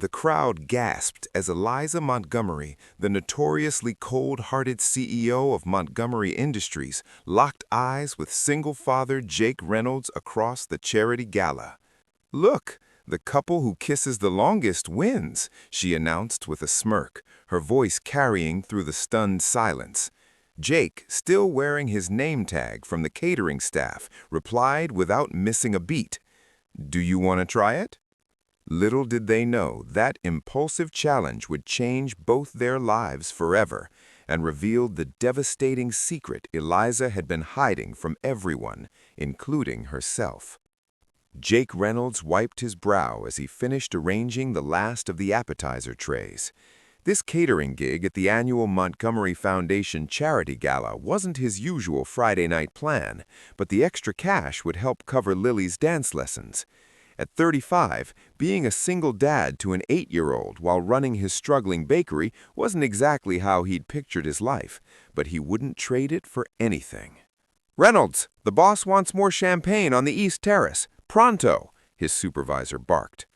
The crowd gasped as Eliza Montgomery, the notoriously cold-hearted CEO of Montgomery Industries, locked eyes with single-father Jake Reynolds across the charity gala. "Look, the couple who kisses the longest wins," she announced with a smirk, her voice carrying through the stunned silence. Jake, still wearing his name tag from the catering staff, replied without missing a beat, "Do you want to try it?" Little did they know that impulsive challenge would change both their lives forever and revealed the devastating secret Eliza had been hiding from everyone, including herself. Jake Reynolds wiped his brow as he finished arranging the last of the appetizer trays. This catering gig at the annual Montgomery Foundation Charity Gala wasn't his usual Friday night plan, but the extra cash would help cover Lily's dance lessons. At 35, being a single dad to an 8-year-old while running his struggling bakery wasn't exactly how he'd pictured his life, but he wouldn't trade it for anything. "Reynolds, the boss wants more champagne on the East Terrace. Pronto!" his supervisor barked.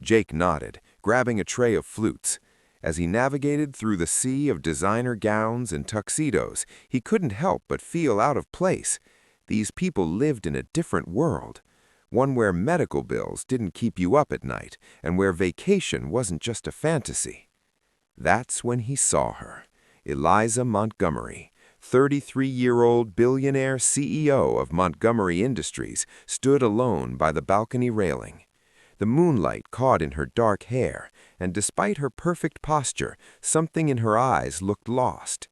Jake nodded, grabbing a tray of flutes. As he navigated through the sea of designer gowns and tuxedos, he couldn't help but feel out of place. These people lived in a different world. One where medical bills didn't keep you up at night, and where vacation wasn't just a fantasy. That's when he saw her, Eliza Montgomery, 33-year-old billionaire CEO of Montgomery Industries, stood alone by the balcony railing. The moonlight caught in her dark hair, and despite her perfect posture, something in her eyes looked lost.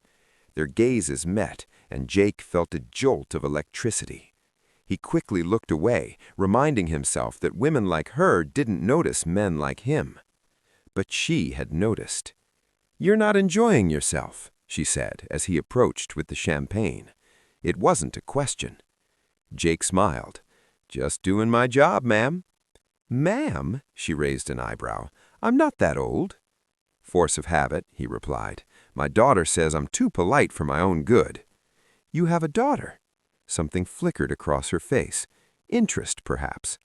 Their gazes met, and Jake felt a jolt of electricity. He quickly looked away, reminding himself that women like her didn't notice men like him. But she had noticed. "You're not enjoying yourself," she said as he approached with the champagne. It wasn't a question. Jake smiled. "Just doing my job, ma'am." "Ma'am?" She raised an eyebrow. "I'm not that old." "Force of habit," he replied. "My daughter says I'm too polite for my own good." "You have a daughter?" Something flickered across her face. Interest, perhaps.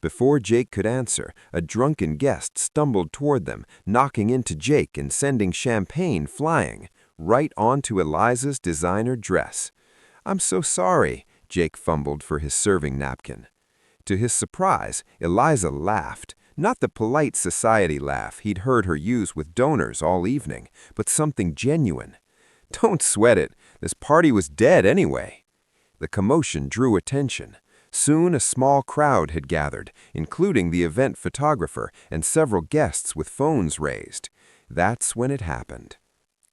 Before Jake could answer, a drunken guest stumbled toward them, knocking into Jake and sending champagne flying, right onto Eliza's designer dress. "I'm so sorry," Jake fumbled for his serving napkin. To his surprise, Eliza laughed, not the polite society laugh he'd heard her use with donors all evening, but something genuine. "Don't sweat it. This party was dead anyway." The commotion drew attention. Soon a small crowd had gathered, including the event photographer and several guests with phones raised. That's when it happened.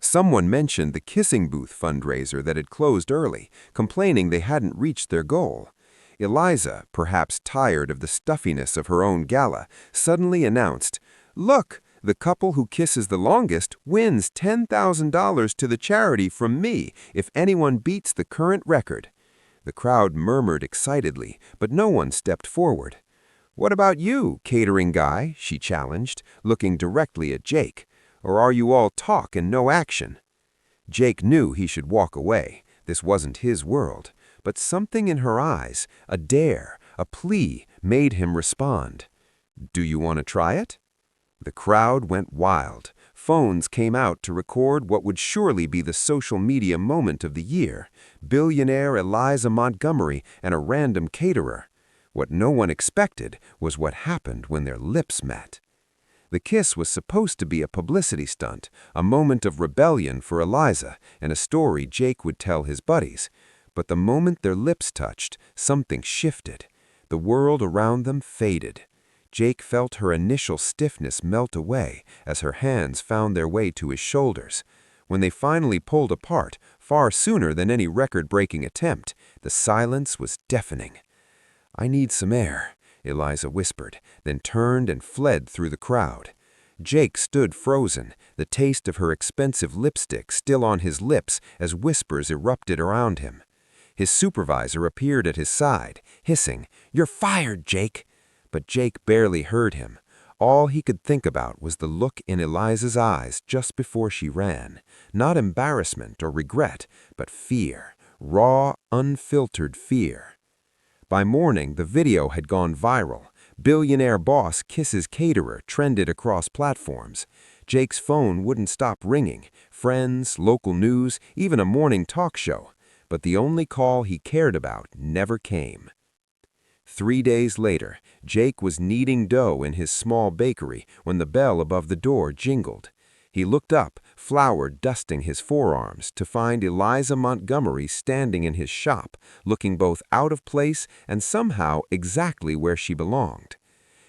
Someone mentioned the Kissing Booth fundraiser that had closed early, complaining they hadn't reached their goal. Eliza, perhaps tired of the stuffiness of her own gala, suddenly announced, "Look, the couple who kisses the longest wins $10,000 to the charity from me if anyone beats the current record." The crowd murmured excitedly, but no one stepped forward. "What about you, catering guy?" she challenged, looking directly at Jake. "Or are you all talk and no action?" Jake knew he should walk away. This wasn't his world. But something in her eyes, a dare, a plea, made him respond. "Do you want to try it?" The crowd went wild. Phones came out to record what would surely be the social media moment of the year, billionaire Eliza Montgomery and a random caterer. What no one expected was what happened when their lips met. The kiss was supposed to be a publicity stunt, a moment of rebellion for Eliza, and a story Jake would tell his buddies. But the moment their lips touched, something shifted. The world around them faded. Jake felt her initial stiffness melt away as her hands found their way to his shoulders. When they finally pulled apart, far sooner than any record-breaking attempt, the silence was deafening. "I need some air," Eliza whispered, then turned and fled through the crowd. Jake stood frozen, the taste of her expensive lipstick still on his lips as whispers erupted around him. His supervisor appeared at his side, hissing, "You're fired, Jake!" But Jake barely heard him. All he could think about was the look in Eliza's eyes just before she ran. Not embarrassment or regret, but fear. Raw, unfiltered fear. By morning, the video had gone viral. Billionaire boss kisses caterer trended across platforms. Jake's phone wouldn't stop ringing, friends, local news, even a morning talk show. But the only call he cared about never came. 3 days later, Jake was kneading dough in his small bakery when the bell above the door jingled. He looked up, flour dusting his forearms, to find Eliza Montgomery standing in his shop, looking both out of place and somehow exactly where she belonged.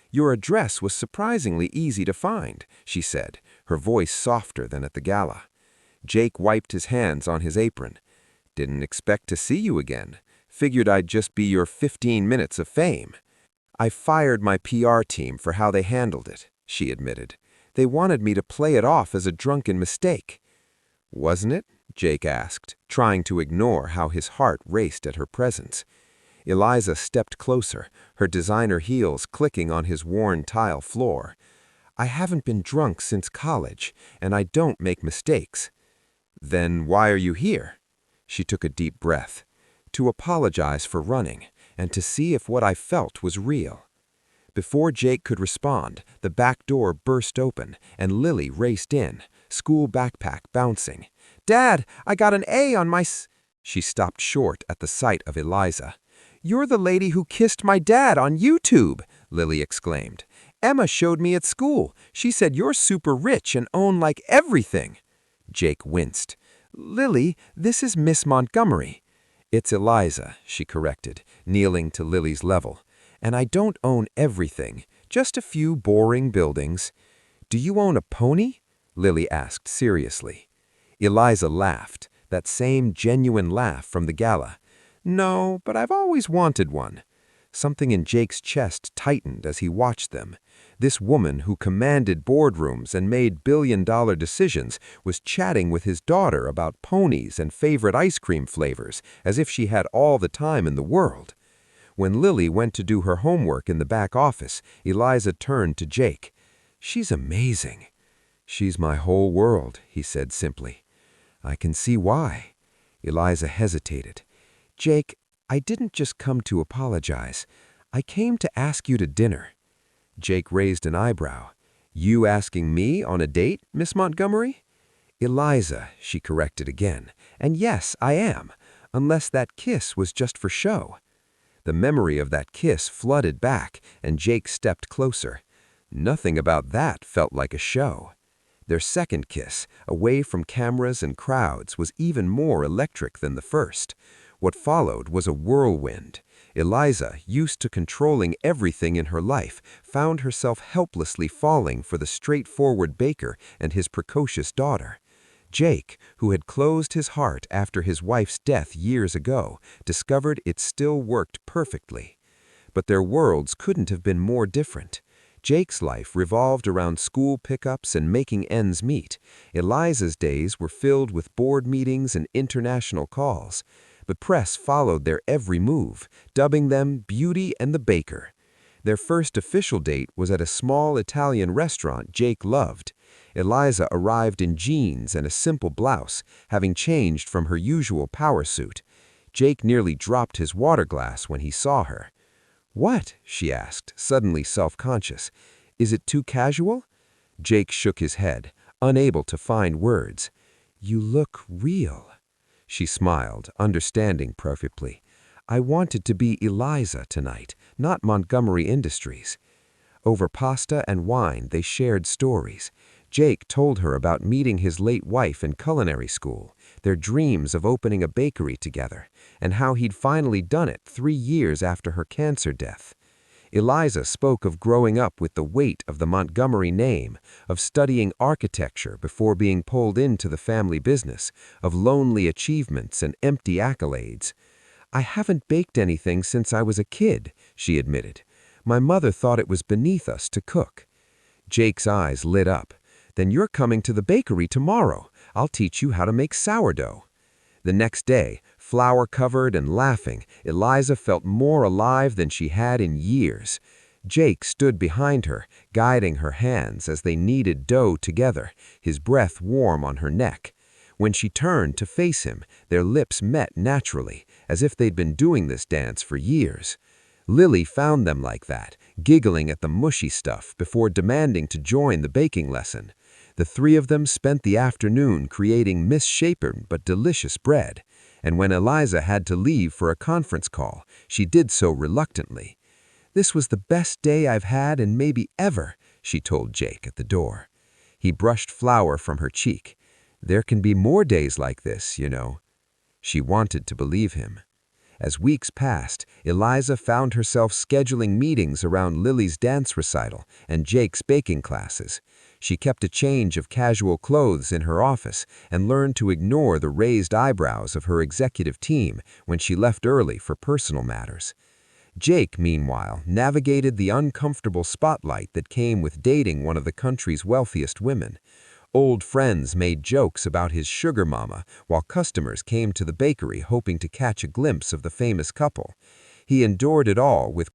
"Your address was surprisingly easy to find," she said, her voice softer than at the gala. Jake wiped his hands on his apron. "Didn't expect to see you again. Figured I'd just be your 15 minutes of fame." "I fired my PR team for how they handled it," she admitted. "They wanted me to play it off as a drunken mistake." "Wasn't it?" Jake asked, trying to ignore how his heart raced at her presence. Eliza stepped closer, her designer heels clicking on his worn tile floor. "I haven't been drunk since college, and I don't make mistakes." "Then why are you here?" She took a deep breath. "To apologize for running, and to see if what I felt was real." Before Jake could respond, the back door burst open, and Lily raced in, school backpack bouncing. "Dad, I got an A on my s—" She stopped short at the sight of Eliza. "You're the lady who kissed my dad on YouTube," Lily exclaimed. "Emma showed me at school. She said you're super rich and own like everything." Jake winced. "Lily, this is Miss Montgomery." "It's Eliza," she corrected, kneeling to Lily's level. "And I don't own everything, just a few boring buildings." "Do you own a pony?" Lily asked seriously. Eliza laughed, that same genuine laugh from the gala. "No, but I've always wanted one." Something in Jake's chest tightened as he watched them. This woman who commanded boardrooms and made billion-dollar decisions was chatting with his daughter about ponies and favorite ice cream flavors, as if she had all the time in the world. When Lily went to do her homework in the back office, Eliza turned to Jake. "She's amazing." "She's my whole world," he said simply. "I can see why." Eliza hesitated. "Jake, I didn't just come to apologize. I came to ask you to dinner." Jake raised an eyebrow. "You asking me on a date, Miss Montgomery?" "Eliza," she corrected again. "And yes, I am, unless that kiss was just for show." The memory of that kiss flooded back, and Jake stepped closer. Nothing about that felt like a show. Their second kiss, away from cameras and crowds, was even more electric than the first. What followed was a whirlwind. Eliza, used to controlling everything in her life, found herself helplessly falling for the straightforward baker and his precocious daughter. Jake, who had closed his heart after his wife's death years ago, discovered it still worked perfectly. But their worlds couldn't have been more different. Jake's life revolved around school pickups and making ends meet. Eliza's days were filled with board meetings and international calls. The press followed their every move, dubbing them Beauty and the Baker. Their first official date was at a small Italian restaurant Jake loved. Eliza arrived in jeans and a simple blouse, having changed from her usual power suit. Jake nearly dropped his water glass when he saw her. "What?" she asked, suddenly self-conscious. "Is it too casual?" Jake shook his head, unable to find words. "You look real." She smiled, understanding perfectly. "I wanted to be Eliza tonight, not Montgomery Industries." Over pasta and wine, they shared stories. Jake told her about meeting his late wife in culinary school, their dreams of opening a bakery together, and how he'd finally done it 3 years after her cancer death. Eliza spoke of growing up with the weight of the Montgomery name, of studying architecture before being pulled into the family business, of lonely achievements and empty accolades. "I haven't baked anything since I was a kid," she admitted. "My mother thought it was beneath us to cook." Jake's eyes lit up. "Then you're coming to the bakery tomorrow. I'll teach you how to make sourdough." The next day, flour-covered and laughing, Eliza felt more alive than she had in years. Jake stood behind her, guiding her hands as they kneaded dough together, his breath warm on her neck. When she turned to face him, their lips met naturally, as if they'd been doing this dance for years. Lily found them like that, giggling at the mushy stuff before demanding to join the baking lesson. The three of them spent the afternoon creating misshapen but delicious bread, and when Eliza had to leave for a conference call, she did so reluctantly. "This was the best day I've had and maybe ever," she told Jake at the door. He brushed flour from her cheek. "There can be more days like this, you know." She wanted to believe him. As weeks passed, Eliza found herself scheduling meetings around Lily's dance recital and Jake's baking classes. She kept a change of casual clothes in her office and learned to ignore the raised eyebrows of her executive team when she left early for personal matters. Jake, meanwhile, navigated the uncomfortable spotlight that came with dating one of the country's wealthiest women. Old friends made jokes about his sugar mama, while customers came to the bakery hoping to catch a glimpse of the famous couple. He endured it all with